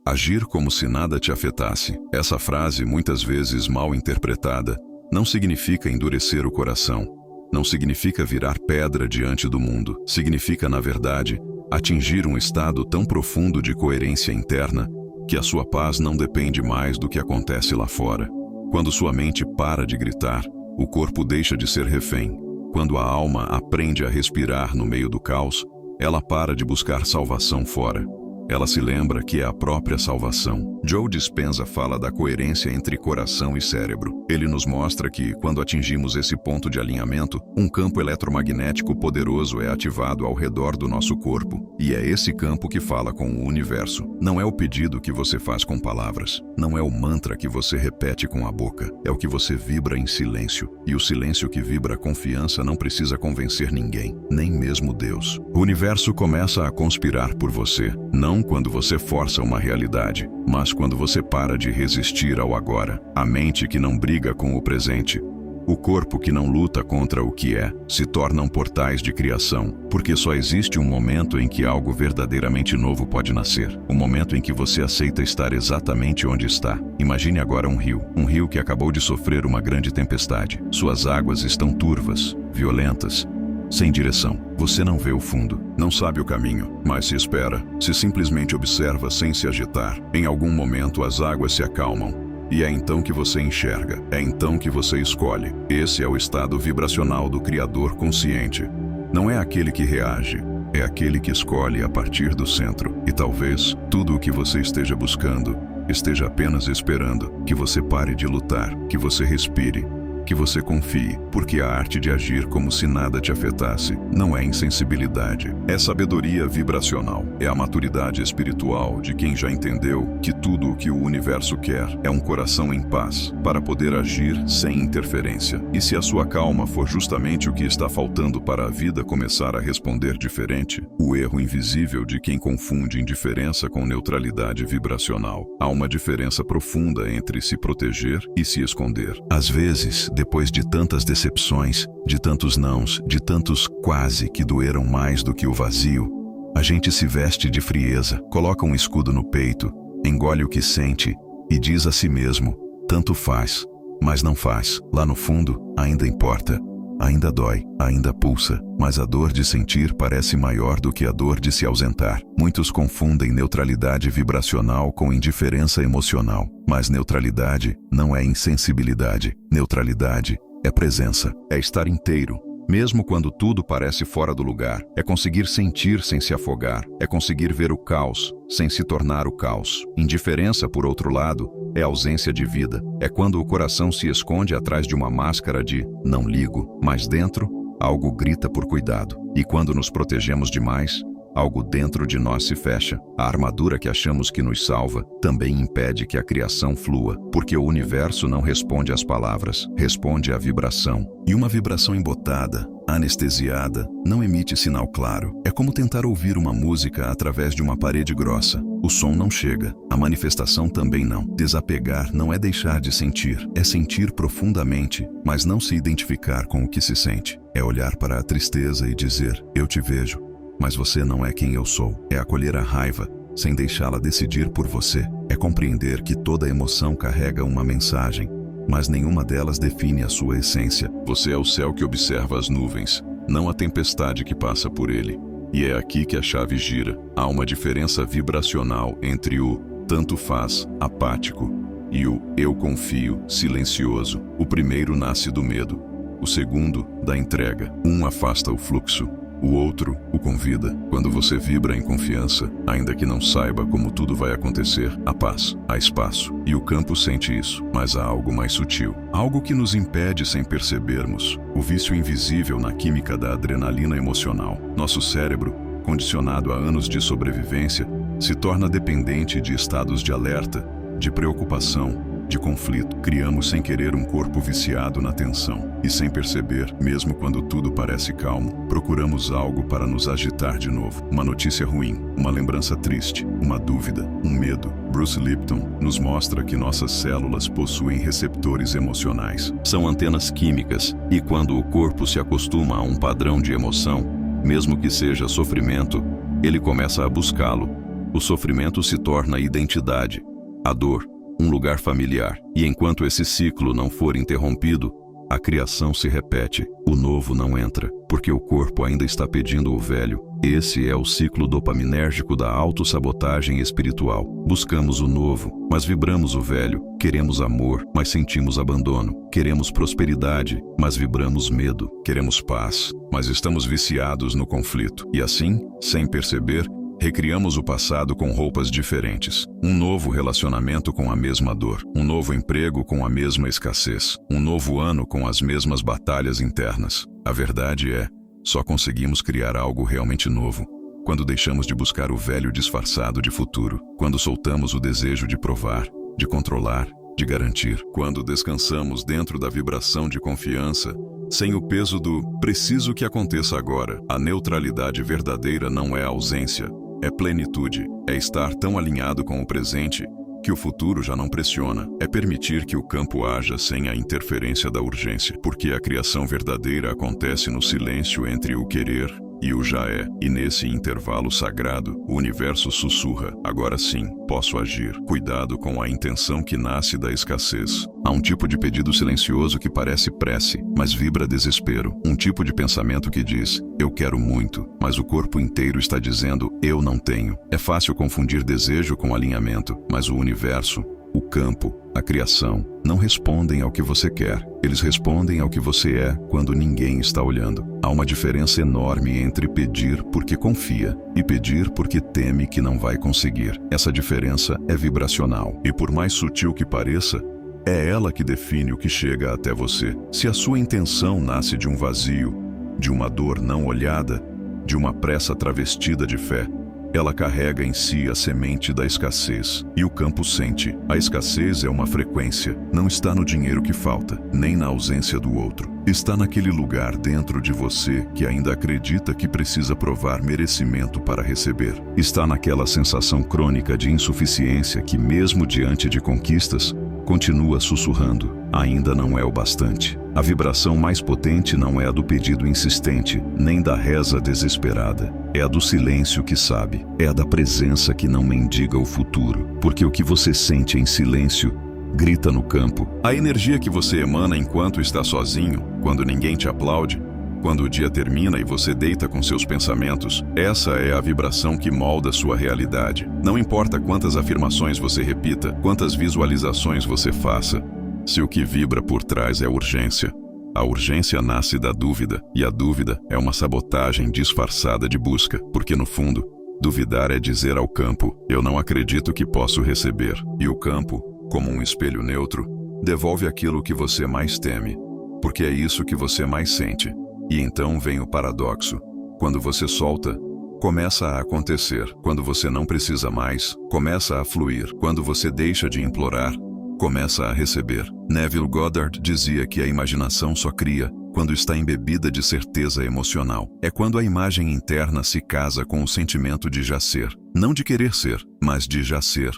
Agir como se nada te afetasse. Essa frase, muitas vezes mal interpretada, não significa endurecer o coração. Não significa virar pedra diante do mundo. Significa, na verdade, atingir um estado tão profundo de coerência interna que a sua paz não depende mais do que acontece lá fora. Quando sua mente para de gritar, o corpo deixa de ser refém. Quando a alma aprende a respirar no meio do caos, ela para de buscar salvação fora. Ela se lembra que é a própria salvação. Joe Dispenza fala da coerência entre coração e cérebro. Ele nos mostra que, quando atingimos esse ponto de alinhamento, um campo eletromagnético poderoso é ativado ao redor do nosso corpo. E é esse campo que fala com o universo. Não é o pedido que você faz com palavras. Não é o mantra que você repete com a boca. É o que você vibra em silêncio. E o silêncio que vibra a confiança não precisa convencer ninguém, nem mesmo Deus. O universo começa a conspirar por você, não quando você força uma realidade, mas quando você para de resistir ao agora. A mente que não briga com o presente, o corpo que não luta contra o que é, se tornam portais de criação, porque só existe um momento em que algo verdadeiramente novo pode nascer. O momento em que você aceita estar exatamente onde está. Imagine agora um rio que acabou de sofrer uma grande tempestade. Suas águas estão turvas, violentas, sem direção. Você não vê o fundo, não sabe o caminho, mas se espera, se simplesmente observa sem se agitar. Em algum momento as águas se acalmam, e é então que você enxerga, é então que você escolhe. Esse é o estado vibracional do Criador consciente. Não é aquele que reage, é aquele que escolhe a partir do centro. E talvez tudo o que você esteja buscando esteja apenas esperando que você pare de lutar, que você respire, que você confie, porque a arte de agir como se nada te afetasse não é insensibilidade, é sabedoria vibracional, é a maturidade espiritual de quem já entendeu que tudo o que o universo quer é um coração em paz para poder agir sem interferência. E se a sua calma for justamente o que está faltando para a vida começar a responder diferente, o erro invisível de quem confunde indiferença com neutralidade vibracional. Há uma diferença profunda entre se proteger e se esconder. Às vezes, depois de tantas decepções, de tantos nãos, de tantos quase que doeram mais do que o vazio, a gente se veste de frieza, coloca um escudo no peito, engole o que sente e diz a si mesmo, tanto faz, mas não faz. Lá no fundo, ainda importa, ainda dói, ainda pulsa, mas a dor de sentir parece maior do que a dor de se ausentar. Muitos confundem neutralidade vibracional com indiferença emocional, mas neutralidade não é insensibilidade. Neutralidade é presença, é estar inteiro, mesmo quando tudo parece fora do lugar. É conseguir sentir sem se afogar, é conseguir ver o caos sem se tornar o caos. Indiferença, por outro lado, é ausência de vida. É quando o coração se esconde atrás de uma máscara de não ligo, mas dentro, algo grita por cuidado. E quando nos protegemos demais, algo dentro de nós se fecha. A armadura que achamos que nos salva também impede que a criação flua, porque o universo não responde às palavras, responde à vibração. E uma vibração embotada, anestesiada, não emite sinal claro. É como tentar ouvir uma música através de uma parede grossa. O som não chega, a manifestação também não. Desapegar não é deixar de sentir, é sentir profundamente, mas não se identificar com o que se sente. É olhar para a tristeza e dizer, eu te vejo, mas você não é quem eu sou. É acolher a raiva, sem deixá-la decidir por você. É compreender que toda emoção carrega uma mensagem, mas nenhuma delas define a sua essência. Você é o céu que observa as nuvens, não a tempestade que passa por ele. E é aqui que a chave gira. Há uma diferença vibracional entre o tanto faz, apático, e o eu confio, silencioso. O primeiro nasce do medo, o segundo, da entrega. Um afasta o fluxo, o outro o convida. Quando você vibra em confiança, ainda que não saiba como tudo vai acontecer, há paz, há espaço. E o campo sente isso, mas há algo mais sutil. Algo que nos impede sem percebermos. O vício invisível na química da adrenalina emocional. Nosso cérebro, condicionado a anos de sobrevivência, se torna dependente de estados de alerta, de preocupação, de conflito. Criamos sem querer um corpo viciado na tensão. E sem perceber, mesmo quando tudo parece calmo, procuramos algo para nos agitar de novo. Uma notícia ruim, uma lembrança triste, uma dúvida, um medo. Bruce Lipton nos mostra que nossas células possuem receptores emocionais. São antenas químicas, e quando o corpo se acostuma a um padrão de emoção, mesmo que seja sofrimento, ele começa a buscá-lo. O sofrimento se torna identidade. A dor, um lugar familiar. E enquanto esse ciclo não for interrompido, a criação se repete, o novo não entra, porque o corpo ainda está pedindo o velho. Esse é o ciclo dopaminérgico da autossabotagem espiritual. Buscamos o novo, mas vibramos o velho. Queremos amor, mas sentimos abandono. Queremos prosperidade, mas vibramos medo. Queremos paz, mas estamos viciados no conflito. E assim, sem perceber, recriamos o passado com roupas diferentes. Um novo relacionamento com a mesma dor. Um novo emprego com a mesma escassez. Um novo ano com as mesmas batalhas internas. A verdade é, só conseguimos criar algo realmente novo quando deixamos de buscar o velho disfarçado de futuro. Quando soltamos o desejo de provar, de controlar, de garantir. Quando descansamos dentro da vibração de confiança, sem o peso do preciso que aconteça agora. A neutralidade verdadeira não é ausência. É plenitude, é estar tão alinhado com o presente que o futuro já não pressiona. É permitir que o campo haja sem a interferência da urgência, porque a criação verdadeira acontece no silêncio entre o querer e o já é. E nesse intervalo sagrado, o universo sussurra, agora sim, posso agir. Cuidado com a intenção que nasce da escassez. Há um tipo de pedido silencioso que parece prece, mas vibra desespero. Um tipo de pensamento que diz, eu quero muito, mas o corpo inteiro está dizendo, eu não tenho. É fácil confundir desejo com alinhamento, mas o universo, o campo, a criação, não respondem ao que você quer. Eles respondem ao que você é quando ninguém está olhando. Há uma diferença enorme entre pedir porque confia e pedir porque teme que não vai conseguir. Essa diferença é vibracional e, por mais sutil que pareça, é ela que define o que chega até você. Se a sua intenção nasce de um vazio, de uma dor não olhada, de uma pressa travestida de fé, ela carrega em si a semente da escassez. E o campo sente. A escassez é uma frequência. Não está no dinheiro que falta, nem na ausência do outro. Está naquele lugar dentro de você que ainda acredita que precisa provar merecimento para receber. Está naquela sensação crônica de insuficiência que, mesmo diante de conquistas, continua sussurrando. Ainda não é o bastante. A vibração mais potente não é a do pedido insistente, nem da reza desesperada. É a do silêncio que sabe. É a da presença que não mendiga o futuro. Porque o que você sente em silêncio grita no campo. A energia que você emana enquanto está sozinho, quando ninguém te aplaude, quando o dia termina e você deita com seus pensamentos, essa é a vibração que molda sua realidade. Não importa quantas afirmações você repita, quantas visualizações você faça, se o que vibra por trás é urgência. A urgência nasce da dúvida, e a dúvida é uma sabotagem disfarçada de busca, porque no fundo, duvidar é dizer ao campo, eu não acredito que posso receber. E o campo, como um espelho neutro, devolve aquilo que você mais teme, porque é isso que você mais sente. E então vem o paradoxo. Quando você solta, começa a acontecer. Quando você não precisa mais, começa a fluir. Quando você deixa de implorar, começa a receber. Neville Goddard dizia que a imaginação só cria quando está embebida de certeza emocional. É quando a imagem interna se casa com o sentimento de já ser. Não de querer ser, mas de já ser.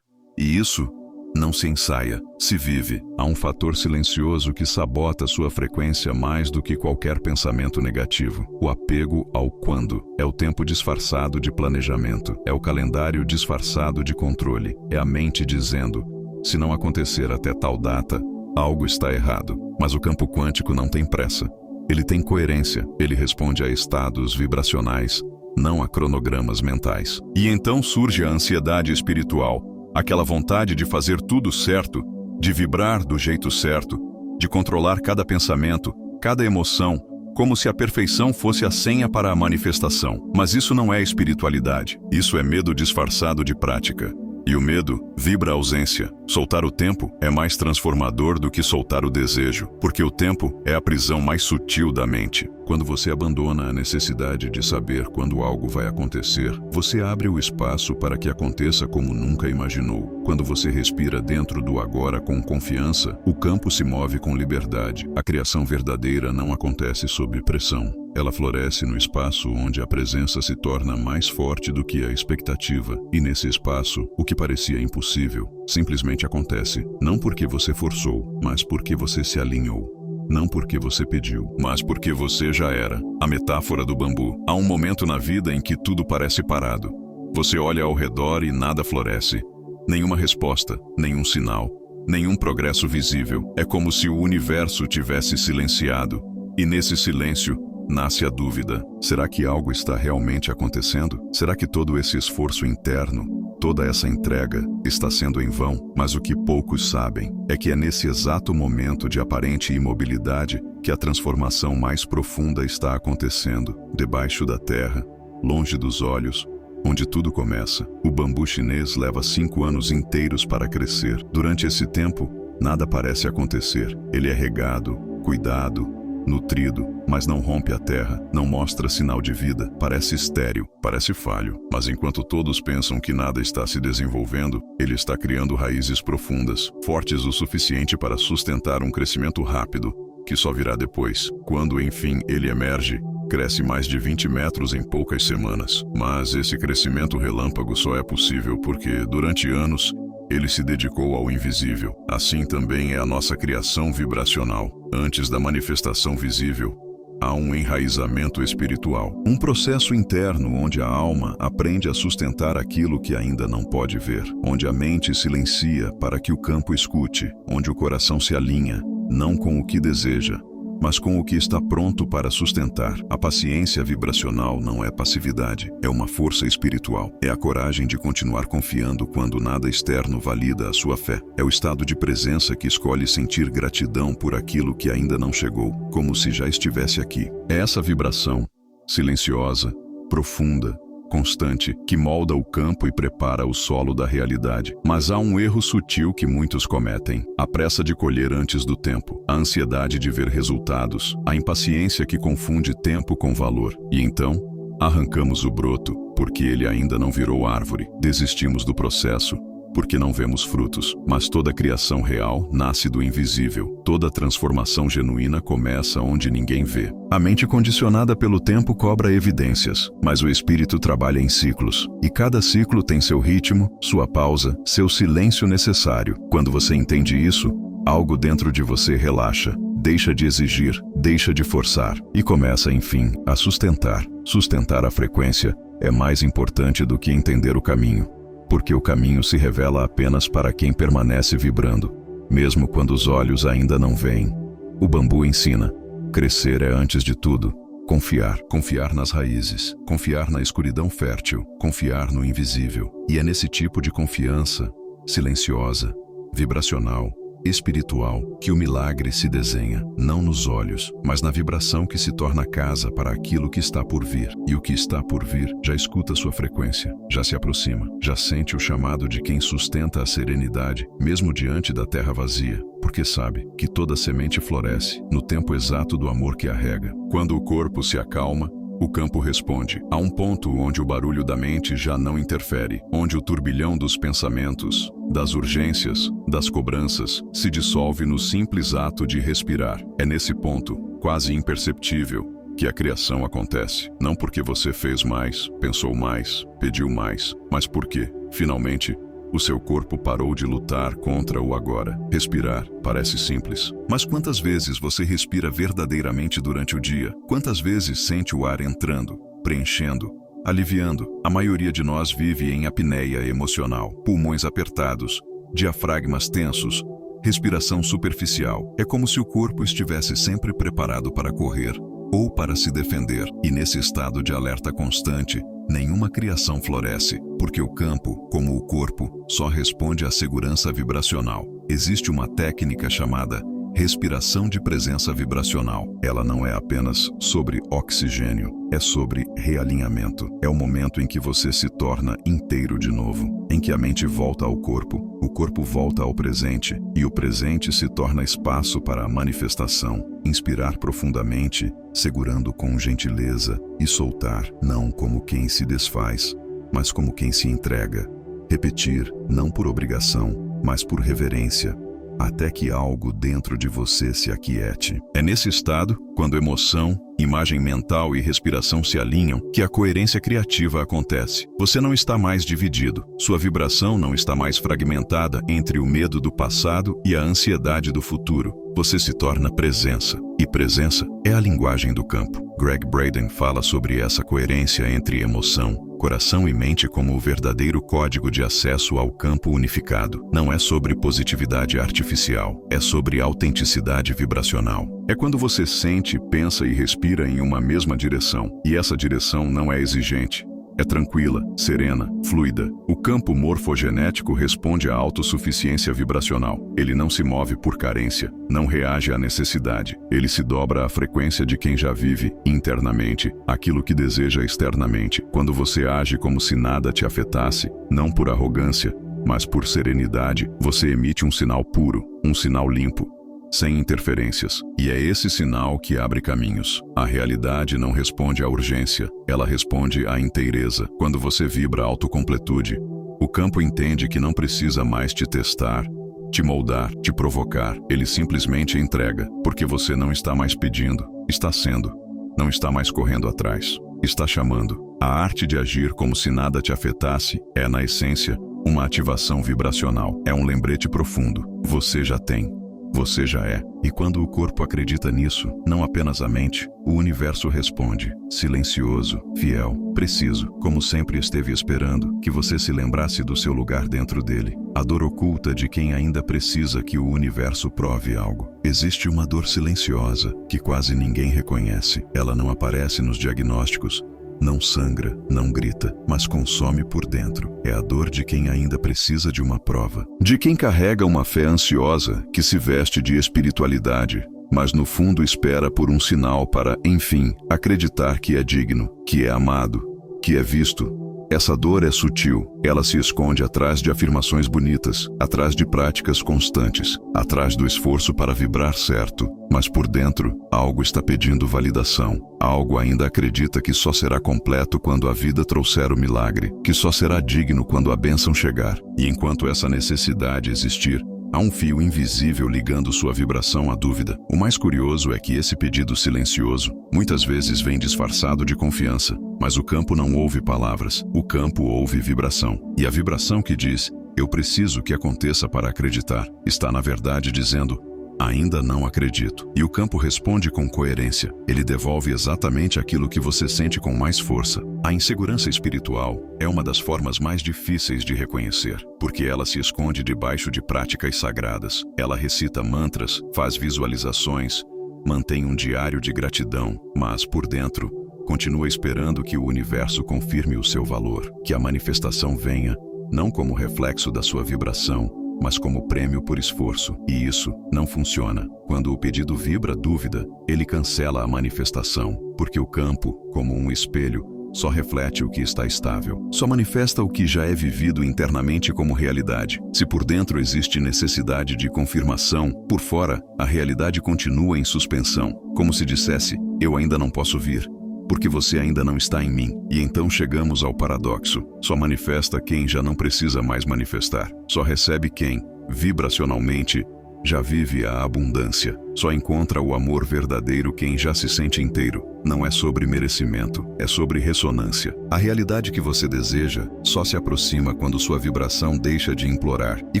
E isso não se ensaia, se vive. Há um fator silencioso que sabota sua frequência mais do que qualquer pensamento negativo. O apego ao quando. É o tempo disfarçado de planejamento. É o calendário disfarçado de controle. É a mente dizendo, se não acontecer até tal data, algo está errado. Mas o campo quântico não tem pressa. Ele tem coerência. Ele responde a estados vibracionais, não a cronogramas mentais. E então surge a ansiedade espiritual. Aquela vontade de fazer tudo certo, de vibrar do jeito certo, de controlar cada pensamento, cada emoção, como se a perfeição fosse a senha para a manifestação. Mas isso não é espiritualidade. Isso é medo disfarçado de prática. E o medo vibra a ausência. Soltar o tempo é mais transformador do que soltar o desejo, porque o tempo é a prisão mais sutil da mente. Quando você abandona a necessidade de saber quando algo vai acontecer, você abre o espaço para que aconteça como nunca imaginou. Quando você respira dentro do agora com confiança, o campo se move com liberdade. A criação verdadeira não acontece sob pressão. Ela floresce no espaço onde a presença se torna mais forte do que a expectativa. E nesse espaço, o que parecia impossível simplesmente acontece. Não porque você forçou, mas porque você se alinhou. Não porque você pediu, mas porque você já era. A metáfora do bambu. Há um momento na vida em que tudo parece parado. Você olha ao redor e nada floresce. Nenhuma resposta, nenhum sinal, nenhum progresso visível. É como se o universo tivesse silenciado. E nesse silêncio, nasce a dúvida. Será que algo está realmente acontecendo? Será que todo esse esforço interno, toda essa entrega, está sendo em vão? Mas o que poucos sabem é que é nesse exato momento de aparente imobilidade que a transformação mais profunda está acontecendo. Debaixo da terra, longe dos olhos, onde tudo começa. O bambu chinês leva 5 anos inteiros para crescer. Durante esse tempo, nada parece acontecer. Ele é regado, cuidado, nutrido, mas não rompe a terra, não mostra sinal de vida, parece estéril, parece falho. Mas enquanto todos pensam que nada está se desenvolvendo, ele está criando raízes profundas, fortes o suficiente para sustentar um crescimento rápido, que só virá depois. Quando, enfim, ele emerge, cresce mais de 20 metros em poucas semanas. Mas esse crescimento relâmpago só é possível porque, durante anos, ele se dedicou ao invisível. Assim também é a nossa criação vibracional. Antes da manifestação visível, há um enraizamento espiritual. Um processo interno onde a alma aprende a sustentar aquilo que ainda não pode ver. Onde a mente silencia para que o campo escute. Onde o coração se alinha, não com o que deseja, mas com o que está pronto para sustentar. A paciência vibracional não é passividade, é uma força espiritual. É a coragem de continuar confiando quando nada externo valida a sua fé. É o estado de presença que escolhe sentir gratidão por aquilo que ainda não chegou, como se já estivesse aqui. É essa vibração, silenciosa, profunda, constante, que molda o campo e prepara o solo da realidade. Mas há um erro sutil que muitos cometem: a pressa de colher antes do tempo, a ansiedade de ver resultados, a impaciência que confunde tempo com valor. E então, arrancamos o broto, porque ele ainda não virou árvore. Desistimos do processo, porque não vemos frutos. Mas toda criação real nasce do invisível. Toda transformação genuína começa onde ninguém vê. A mente condicionada pelo tempo cobra evidências, mas o espírito trabalha em ciclos. E cada ciclo tem seu ritmo, sua pausa, seu silêncio necessário. Quando você entende isso, algo dentro de você relaxa, deixa de exigir, deixa de forçar e começa, enfim, a sustentar. Sustentar a frequência é mais importante do que entender o caminho, porque o caminho se revela apenas para quem permanece vibrando, mesmo quando os olhos ainda não veem. O bambu ensina: crescer é, antes de tudo, confiar. Confiar nas raízes, confiar na escuridão fértil, confiar no invisível. E é nesse tipo de confiança, silenciosa, vibracional, espiritual, que o milagre se desenha, não nos olhos, mas na vibração que se torna casa para aquilo que está por vir. E o que está por vir já escuta sua frequência, já se aproxima, já sente o chamado de quem sustenta a serenidade, mesmo diante da terra vazia, porque sabe que toda semente floresce no tempo exato do amor que a rega. Quando o corpo se acalma, o campo responde. Há um ponto onde o barulho da mente já não interfere, onde o turbilhão dos pensamentos, das urgências, das cobranças, se dissolve no simples ato de respirar. É nesse ponto, quase imperceptível, que a criação acontece. Não porque você fez mais, pensou mais, pediu mais, mas porque, finalmente, o seu corpo parou de lutar contra o agora. Respirar parece simples, mas quantas vezes você respira verdadeiramente durante o dia? Quantas vezes sente o ar entrando, preenchendo, aliviando? A maioria de nós vive em apneia emocional, pulmões apertados, diafragmas tensos, respiração superficial. É como se o corpo estivesse sempre preparado para correr ou para se defender. E nesse estado de alerta constante, nenhuma criação floresce, porque o campo, como o corpo, só responde à segurança vibracional. Existe uma técnica chamada respiração de presença vibracional. Ela não é apenas sobre oxigênio, é sobre realinhamento. É o momento em que você se torna inteiro de novo, em que a mente volta ao corpo, o corpo volta ao presente, e o presente se torna espaço para a manifestação. Inspirar profundamente, segurando com gentileza, e soltar, não como quem se desfaz, mas como quem se entrega. Repetir, não por obrigação, mas por reverência, até que algo dentro de você se aquiete. É nesse estado, quando emoção, imagem mental e respiração se alinham, que a coerência criativa acontece. Você não está mais dividido. Sua vibração não está mais fragmentada entre o medo do passado e a ansiedade do futuro. Você se torna presença. E presença é a linguagem do campo. Greg Braden fala sobre essa coerência entre emoção, coração e mente como o verdadeiro código de acesso ao campo unificado. Não é sobre positividade artificial, é sobre autenticidade vibracional. É quando você sente, pensa e respira em uma mesma direção, e essa direção não é exigente. É tranquila, serena, fluida. O campo morfogenético responde à autossuficiência vibracional. Ele não se move por carência, não reage à necessidade. Ele se dobra à frequência de quem já vive, internamente, aquilo que deseja externamente. Quando você age como se nada te afetasse, não por arrogância, mas por serenidade, você emite um sinal puro, um sinal limpo, sem interferências. E é esse sinal que abre caminhos. A realidade não responde à urgência, ela responde à inteireza. Quando você vibra a autocompletude, o campo entende que não precisa mais te testar, te moldar, te provocar. Ele simplesmente entrega, porque você não está mais pedindo, está sendo. Não está mais correndo atrás, está chamando. A arte de agir como se nada te afetasse é, na essência, uma ativação vibracional. É um lembrete profundo. Você já tem. Você já é. E quando o corpo acredita nisso, não apenas a mente, o universo responde, silencioso, fiel, preciso, como sempre esteve esperando que você se lembrasse do seu lugar dentro dele. A dor oculta de quem ainda precisa que o universo prove algo. Existe uma dor silenciosa que quase ninguém reconhece. Ela não aparece nos diagnósticos, não sangra, não grita, mas consome por dentro. É a dor de quem ainda precisa de uma prova. De quem carrega uma fé ansiosa que se veste de espiritualidade, mas no fundo espera por um sinal para, enfim, acreditar que é digno, que é amado, que é visto. Essa dor é sutil. Ela se esconde atrás de afirmações bonitas, atrás de práticas constantes, atrás do esforço para vibrar certo. Mas por dentro, algo está pedindo validação. Algo ainda acredita que só será completo quando a vida trouxer o milagre, que só será digno quando a bênção chegar. E enquanto essa necessidade existir, há um fio invisível ligando sua vibração à dúvida. O mais curioso é que esse pedido silencioso muitas vezes vem disfarçado de confiança, mas o campo não ouve palavras, o campo ouve vibração. E a vibração que diz, eu preciso que aconteça para acreditar, está na verdade dizendo, ainda não acredito. E o campo responde com coerência. Ele devolve exatamente aquilo que você sente com mais força. A insegurança espiritual é uma das formas mais difíceis de reconhecer, porque ela se esconde debaixo de práticas sagradas. Ela recita mantras, faz visualizações, mantém um diário de gratidão, mas por dentro, continua esperando que o universo confirme o seu valor, que a manifestação venha, não como reflexo da sua vibração, mas como prêmio por esforço. E isso não funciona. Quando o pedido vibra dúvida, ele cancela a manifestação, porque o campo, como um espelho, só reflete o que está estável. Só manifesta o que já é vivido internamente como realidade. Se por dentro existe necessidade de confirmação, por fora, a realidade continua em suspensão, como se dissesse, eu ainda não posso vir, porque você ainda não está em mim. E então chegamos ao paradoxo. Só manifesta quem já não precisa mais manifestar. Só recebe quem, vibracionalmente, já vive a abundância. Só encontra o amor verdadeiro quem já se sente inteiro. Não é sobre merecimento, é sobre ressonância. A realidade que você deseja só se aproxima quando sua vibração deixa de implorar e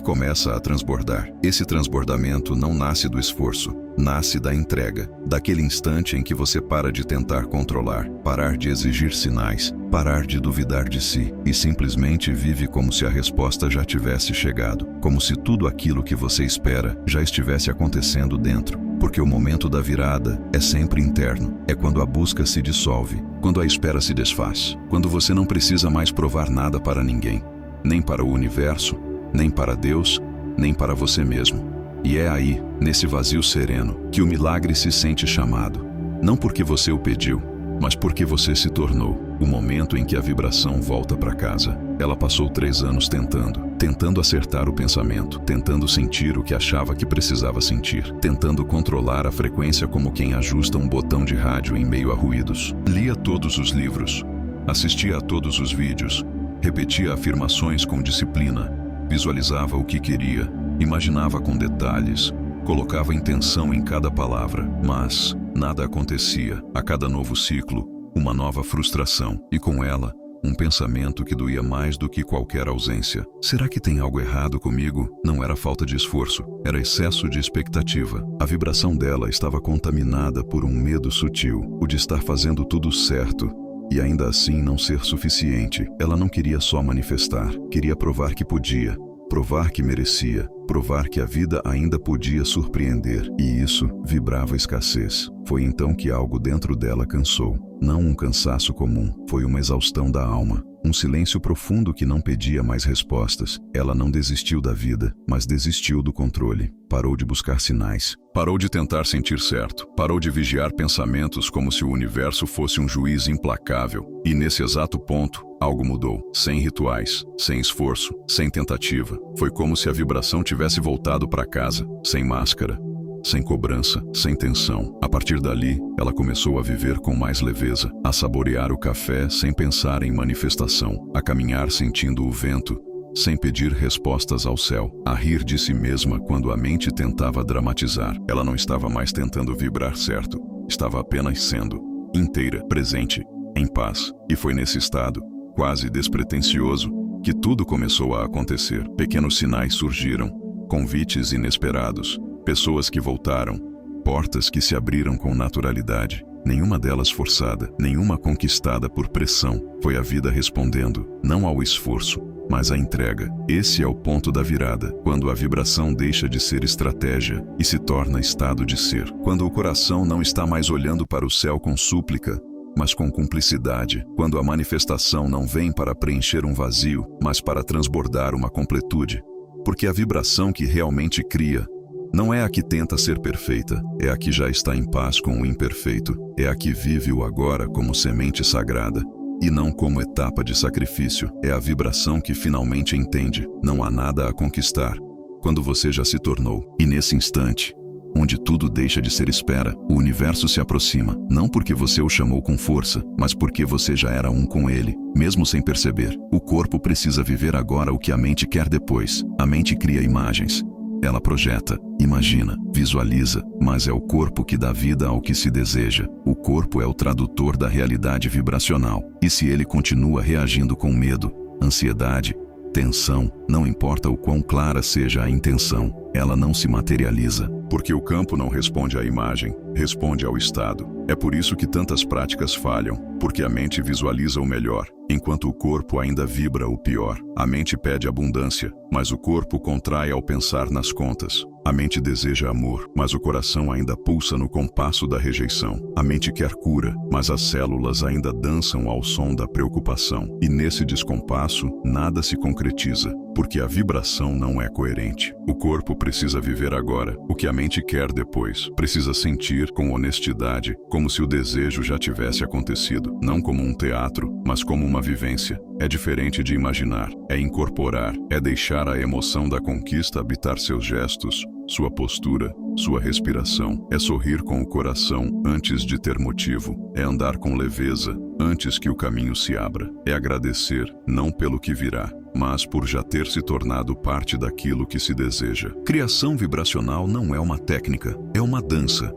começa a transbordar. Esse transbordamento não nasce do esforço, nasce da entrega, daquele instante em que você para de tentar controlar, parar de exigir sinais, parar de duvidar de si e simplesmente vive como se a resposta já tivesse chegado, como se tudo aquilo que você espera já estivesse acontecendo dentro. Porque o momento da virada é sempre interno, é quando a busca se dissolve, quando a espera se desfaz, quando você não precisa mais provar nada para ninguém, nem para o universo, nem para Deus, nem para você mesmo. E é aí, nesse vazio sereno, que o milagre se sente chamado, não porque você o pediu, mas porque você se tornou. O momento em que a vibração volta para casa. Ela passou 3 anos tentando acertar o pensamento, tentando sentir o que achava que precisava sentir, tentando controlar a frequência como quem ajusta um botão de rádio em meio a ruídos. Lia todos os livros, assistia a todos os vídeos, repetia afirmações com disciplina, visualizava o que queria, imaginava com detalhes, colocava intenção em cada palavra, mas nada acontecia. A cada novo ciclo, uma nova frustração, e com ela, um pensamento que doía mais do que qualquer ausência. Será que tem algo errado comigo? Não era falta de esforço, era excesso de expectativa. A vibração dela estava contaminada por um medo sutil, o de estar fazendo tudo certo, e ainda assim não ser suficiente. Ela não queria só manifestar, queria provar que podia, provar que merecia, provar que a vida ainda podia surpreender, e isso vibrava escassez. Foi então que algo dentro dela cansou. Não um cansaço comum, foi uma exaustão da alma. Um silêncio profundo que não pedia mais respostas. Ela não desistiu da vida, mas desistiu do controle. Parou de buscar sinais. Parou de tentar sentir certo. Parou de vigiar pensamentos como se o universo fosse um juiz implacável. E nesse exato ponto, algo mudou. Sem rituais, sem esforço, sem tentativa. Foi como se a vibração tivesse voltado para casa, sem máscara, sem cobrança, sem tensão. A partir dali, ela começou a viver com mais leveza, a saborear o café sem pensar em manifestação, a caminhar sentindo o vento, sem pedir respostas ao céu, a rir de si mesma quando a mente tentava dramatizar. Ela não estava mais tentando vibrar certo, estava apenas sendo, inteira, presente, em paz. E foi nesse estado, quase despretensioso, que tudo começou a acontecer. Pequenos sinais surgiram, convites inesperados, pessoas que voltaram, portas que se abriram com naturalidade, nenhuma delas forçada, nenhuma conquistada por pressão. Foi a vida respondendo, não ao esforço, mas à entrega. Esse é o ponto da virada, quando a vibração deixa de ser estratégia e se torna estado de ser. Quando o coração não está mais olhando para o céu com súplica, mas com cumplicidade. Quando a manifestação não vem para preencher um vazio, mas para transbordar uma completude. Porque a vibração que realmente cria não é a que tenta ser perfeita, é a que já está em paz com o imperfeito, é a que vive o agora como semente sagrada, e não como etapa de sacrifício. É a vibração que finalmente entende, não há nada a conquistar, quando você já se tornou. E nesse instante, onde tudo deixa de ser espera, o universo se aproxima, não porque você o chamou com força, mas porque você já era um com ele, mesmo sem perceber. O corpo precisa viver agora o que a mente quer depois. A mente cria imagens. Ela projeta, imagina, visualiza, mas é o corpo que dá vida ao que se deseja. O corpo é o tradutor da realidade vibracional. E se ele continua reagindo com medo, ansiedade, tensão, não importa o quão clara seja a intenção, ela não se materializa. Porque o campo não responde à imagem, responde ao estado. É por isso que tantas práticas falham, porque a mente visualiza o melhor, enquanto o corpo ainda vibra o pior. A mente pede abundância, mas o corpo contrai ao pensar nas contas. A mente deseja amor, mas o coração ainda pulsa no compasso da rejeição. A mente quer cura, mas as células ainda dançam ao som da preocupação. E nesse descompasso, nada se concretiza, porque a vibração não é coerente. O corpo precisa viver agora o que a mente quer depois. Precisa sentir com honestidade, como se o desejo já tivesse acontecido. Não como um teatro, mas como uma vivência. É diferente de imaginar, é incorporar, é deixar a emoção da conquista habitar seus gestos, sua postura, sua respiração. É sorrir com o coração antes de ter motivo. É andar com leveza antes que o caminho se abra. É agradecer, não pelo que virá, mas por já ter se tornado parte daquilo que se deseja. Criação vibracional não é uma técnica, é uma dança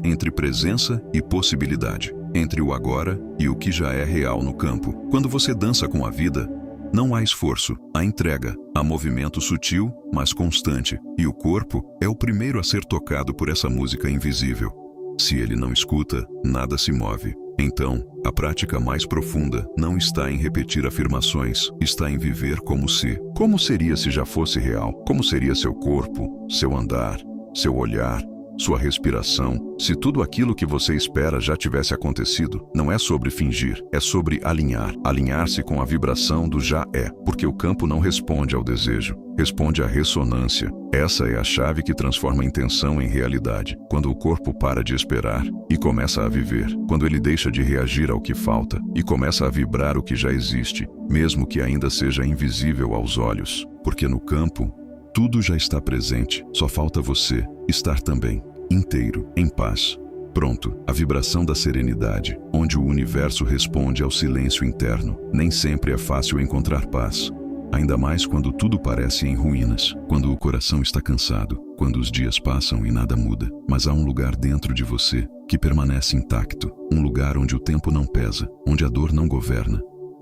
entre presença e possibilidade, entre o agora e o que já é real no campo. Quando você dança com a vida, não há esforço, há entrega, há movimento sutil, mas constante, e o corpo é o primeiro a ser tocado por essa música invisível. Se ele não escuta, nada se move. Então, a prática mais profunda não está em repetir afirmações, está em viver como se. Como seria se já fosse real? Como seria seu corpo, seu andar, seu olhar, sua respiração, se tudo aquilo que você espera já tivesse acontecido? Não é sobre fingir, é sobre alinhar. Alinhar-se com a vibração do já é, porque o campo não responde ao desejo, responde à ressonância. Essa é a chave que transforma a intenção em realidade. Quando o corpo para de esperar e começa a viver, quando ele deixa de reagir ao que falta e começa a vibrar o que já existe, mesmo que ainda seja invisível aos olhos, porque no campo tudo já está presente, só falta você estar também, inteiro, em paz. Pronto, a vibração da serenidade, onde o universo responde ao silêncio interno. Nem sempre é fácil encontrar paz, ainda mais quando tudo parece em ruínas, quando o coração está cansado, quando os dias passam e nada muda. Mas há um lugar dentro de você que permanece intacto, um lugar onde o tempo não pesa, onde a dor não governa,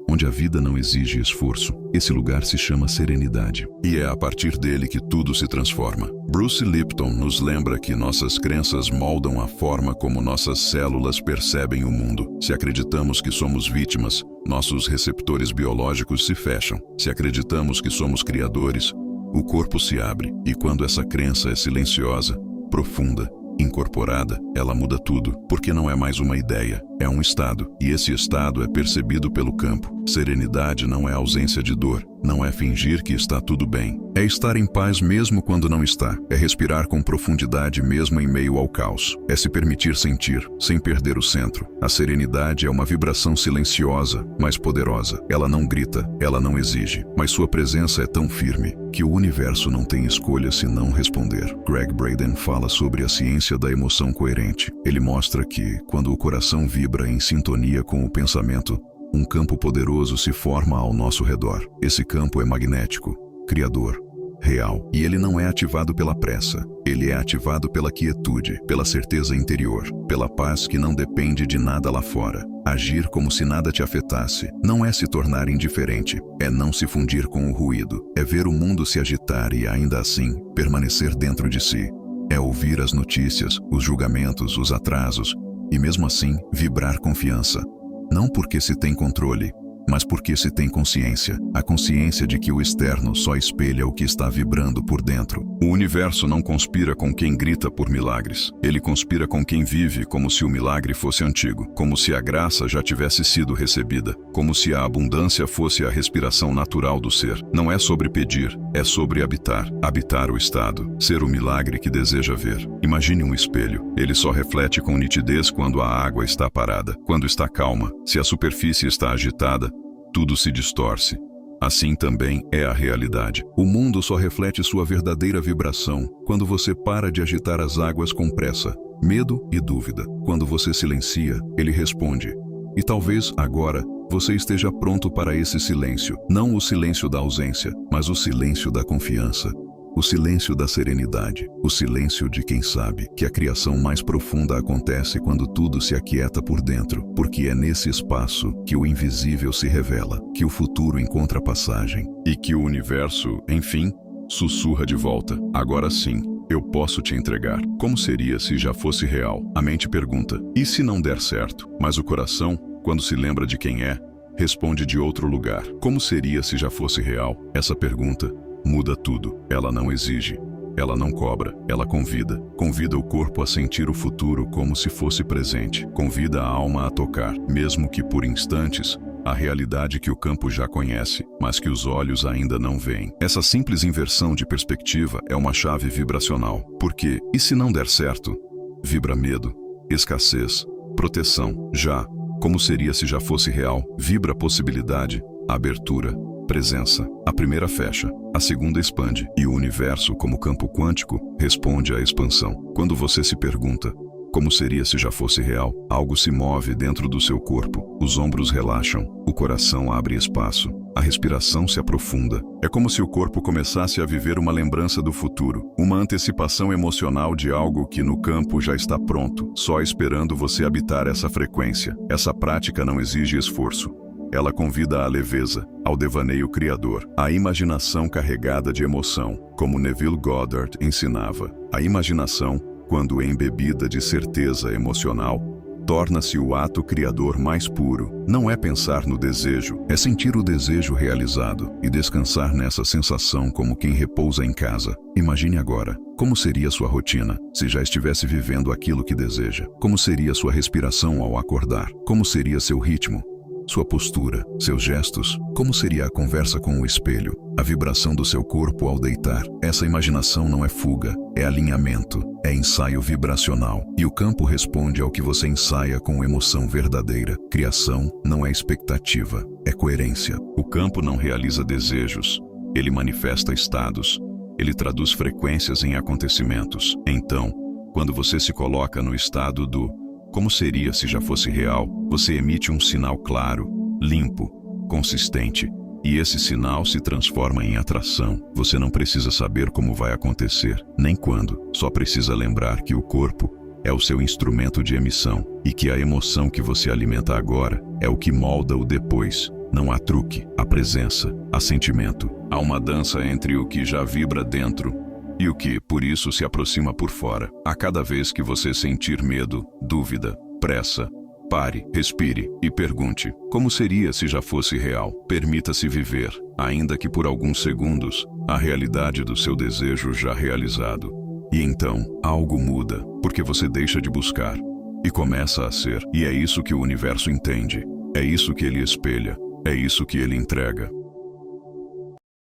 onde a vida não exige esforço. Esse lugar se chama serenidade. E é a partir dele que tudo se transforma. Bruce Lipton nos lembra que nossas crenças moldam a forma como nossas células percebem o mundo. Se acreditamos que somos vítimas, nossos receptores biológicos se fecham. Se acreditamos que somos criadores, o corpo se abre. E quando essa crença é silenciosa, profunda, incorporada, ela muda tudo, porque não é mais uma ideia, é um estado, e esse estado é percebido pelo campo. Serenidade não é ausência de dor, não é fingir que está tudo bem, é estar em paz mesmo quando não está, é respirar com profundidade mesmo em meio ao caos, é se permitir sentir, sem perder o centro. A serenidade é uma vibração silenciosa, mas poderosa. Ela não grita, ela não exige, mas sua presença é tão firme que o universo não tem escolha senão responder. Greg Braden fala sobre a ciência da emoção coerente. Ele mostra que, quando o coração vibra em sintonia com o pensamento, um campo poderoso se forma ao nosso redor. Esse campo é magnético, criador, real. E ele não é ativado pela pressa. Ele é ativado pela quietude, pela certeza interior, pela paz que não depende de nada lá fora. Agir como se nada te afetasse não é se tornar indiferente, é não se fundir com o ruído, é ver o mundo se agitar e ainda assim permanecer dentro de si. É ouvir as notícias, os julgamentos, os atrasos e mesmo assim vibrar confiança. Não porque se tem controle, mas porque se tem consciência. A consciência de que o externo só espelha o que está vibrando por dentro. O universo não conspira com quem grita por milagres. Ele conspira com quem vive como se o milagre fosse antigo, como se a graça já tivesse sido recebida, como se a abundância fosse a respiração natural do ser. Não é sobre pedir, é sobre habitar. Habitar o estado, ser o milagre que deseja ver. Imagine um espelho. Ele só reflete com nitidez quando a água está parada, quando está calma. Se a superfície está agitada, tudo se distorce. Assim também é a realidade. O mundo só reflete sua verdadeira vibração quando você para de agitar as águas com pressa, medo e dúvida. Quando você silencia, ele responde. E talvez agora você esteja pronto para esse silêncio. Não o silêncio da ausência, mas o silêncio da confiança. O silêncio da serenidade, o silêncio de quem sabe que a criação mais profunda acontece quando tudo se aquieta por dentro, porque é nesse espaço que o invisível se revela, que o futuro encontra passagem e que o universo, enfim, sussurra de volta. Agora sim, eu posso te entregar. Como seria se já fosse real? A mente pergunta, e se não der certo? Mas o coração, quando se lembra de quem é, responde de outro lugar. Como seria se já fosse real? Essa pergunta muda tudo. Ela não exige, ela não cobra, ela convida. Convida o corpo a sentir o futuro como se fosse presente. Convida a alma a tocar, mesmo que por instantes, a realidade que o campo já conhece, mas que os olhos ainda não veem. Essa simples inversão de perspectiva é uma chave vibracional. Porque, e se não der certo? Vibra medo, escassez, proteção. Já, como seria se já fosse real? Vibra possibilidade, abertura, presença. A primeira fecha, a segunda expande, e o universo, como campo quântico, responde à expansão. Quando você se pergunta, como seria se já fosse real? Algo se move dentro do seu corpo, os ombros relaxam, o coração abre espaço, a respiração se aprofunda. É como se o corpo começasse a viver uma lembrança do futuro, uma antecipação emocional de algo que no campo já está pronto, só esperando você habitar essa frequência. Essa prática não exige esforço. Ela convida à leveza, ao devaneio criador, à imaginação carregada de emoção, como Neville Goddard ensinava. A imaginação, quando embebida de certeza emocional, torna-se o ato criador mais puro. Não é pensar no desejo, é sentir o desejo realizado e descansar nessa sensação como quem repousa em casa. Imagine agora, como seria sua rotina se já estivesse vivendo aquilo que deseja? Como seria sua respiração ao acordar? Como seria seu ritmo? Sua postura, seus gestos, como seria a conversa com o espelho, a vibração do seu corpo ao deitar? Essa imaginação não é fuga, é alinhamento, é ensaio vibracional. E o campo responde ao que você ensaia com emoção verdadeira. Criação não é expectativa, é coerência. O campo não realiza desejos, ele manifesta estados, ele traduz frequências em acontecimentos. Então, quando você se coloca no estado do como seria se já fosse real, você emite um sinal claro, limpo, consistente, e esse sinal se transforma em atração. Você não precisa saber como vai acontecer, nem quando, só precisa lembrar que o corpo é o seu instrumento de emissão e que a emoção que você alimenta agora é o que molda o depois. Não há truque, há presença, há sentimento. Há uma dança entre o que já vibra dentro e o que, por isso, se aproxima por fora. A cada vez que você sentir medo, dúvida, pressa, pare, respire e pergunte: como seria se já fosse real? Permita-se viver, ainda que por alguns segundos, a realidade do seu desejo já realizado. E então, algo muda, porque você deixa de buscar e começa a ser. E é isso que o universo entende. É isso que ele espelha. É isso que ele entrega.